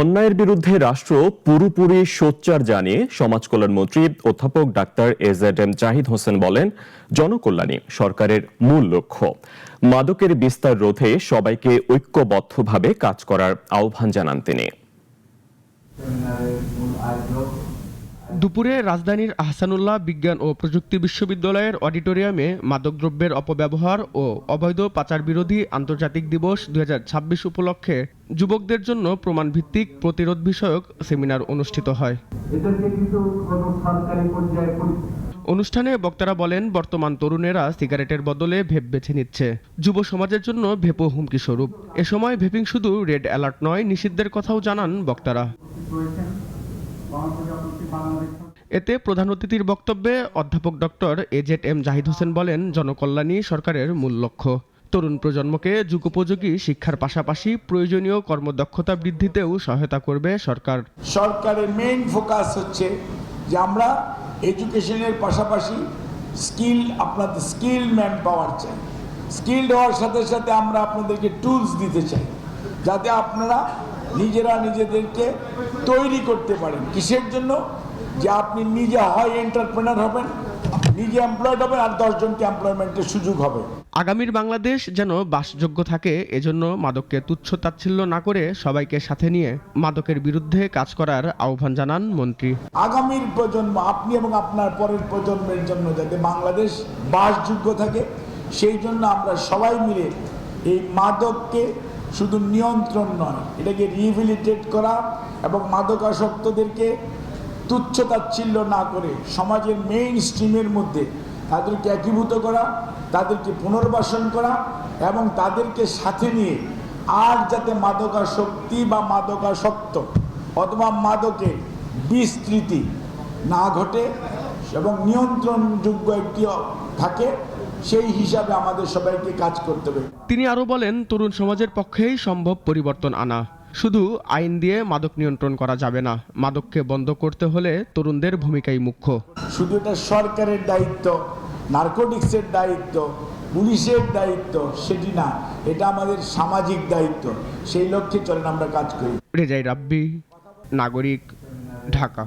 অন্যায়ের বিরুদ্ধে রাষ্ট্র পুরোপুরি সোচ্চার জানিয়ে সমাজ কল্যাণ মন্ত্রী অধ্যাপক ডাক্তার এজেড জাহিদ হোসেন বলেন, জনকল্যাণই সরকারের মূল লক্ষ্য। মাদকের বিস্তার রোধে সবাইকে ঐক্যবদ্ধভাবে কাজ করার আহ্বান জানান তিনি। দুপুরে রাজধানীর আহসানুল্লাহ বিজ্ঞান ও প্রযুক্তি বিশ্ববিদ্যালয়ের অডিটোরিয়ামে মাদকদ্রব্যের অপব্যবহার ও অবৈধ পাচার বিরোধী আন্তর্জাতিক দিবস 2026 উপলক্ষে যুবকদের জন্য প্রমাণভিত্তিক প্রতিরোধ বিষয়ক সেমিনার অনুষ্ঠিত হয়। অনুষ্ঠানে বক্তারা বলেন, বর্তমান তরুণেরা সিগারেটের বদলে ভেপ বেছে নিচ্ছে। যুব সমাজের জন্য ভেপও হুমকি স্বরূপ। এ সময় ভেপিং শুধু রেড অ্যালার্ট নয়, নিষিদ্ধের কথাও জানান বক্তারা। এতে প্রধান অতিথির বক্তব্যে অধ্যাপক ডক্টর এজেড জাহিদ হোসেন বলেন, জনকল্যাণই সরকারের মূল লক্ষ্য। তরুণ প্রজন্মকে যুগোপযোগী শিক্ষার পাশাপাশি প্রয়োজনীয় কর্মদক্ষতা বৃদ্ধিতেও সহায়তা করবে সরকার। সরকারের মেইন ফোকাস হচ্ছে যে আমরা এডুকেশনের পাশাপাশি আপনাদের স্কিল ম্যান পাওয়ার চাই। স্কিলড হওয়ার সাথে সাথে আমরা আপনাদেরকে টুলস দিতে চাই, যাতে আপনারা নিজেরা নিজেদেরকে তৈরি করতে পারেন। কিসের জন্য? যে আপনি নিজে হয় এন্টারপ্রেনার হবেন, নিজে এমপ্লয়েড হবেন, আর 10 জনকে এমপ্লয়মেন্টের সুযোগ হবে। আগামীর বাংলাদেশ যেন বাসযোগ্য থাকে, এজন্য মাদককে তুচ্ছ তাচ্ছিল্য না করে সবাইকে সাথে নিয়ে মাদকের বিরুদ্ধে কাজ করার আহ্বান জানান মন্ত্রী। আগামীর প্রজন্ম, আপনি এবং আপনার পরের প্রজন্মের জন্য যাতে বাংলাদেশ বাসযোগ্য থাকে, সেই জন্য আমরা সবাই মিলে এই মাদককে শুধু নিয়ন্ত্রণ নয়, এটাকে রিহেবিলিটেট করা এবং মাদকাসক্তদেরকে তুচ্ছ তাচ্ছিল্য না করে সমাজের মেইন স্ট্রিমের মধ্যে তাদেরকে একীভূত করা, তাদেরকে পুনর্বাসন করা এবং তাদেরকে সাথে নিয়ে আর যাতে মাদকাসক্তি বা মাদকাসক্ত অথবা মাদকের বিস্তৃতি না ঘটে এবং নিয়ন্ত্রণযোগ্য একটি থাকে, সেই হিসাবে আমাদের সবাইকে কাজ করতে হবে। তিনি আরো বলেন, তরুণ সমাজের পক্ষেই সম্ভব পরিবর্তন আনা। শুধু আইন দিয়ে মাদক নিয়ন্ত্রণ করা যাবে না, মাদককে বন্ধ করতে হলে তরুণদের ভূমিকাই মুখ্য। শুধু এটা সরকারের দায়িত্ব, নার্কোটিক্সের দায়িত্ব, পুলিশের দায়িত্ব সেটি না, এটা আমাদের সামাজিক দায়িত্ব। সেই লক্ষ্যে চলেন আমরা কাজ করি। রেজাই রাব্বি, নাগরিক, ঢাকা।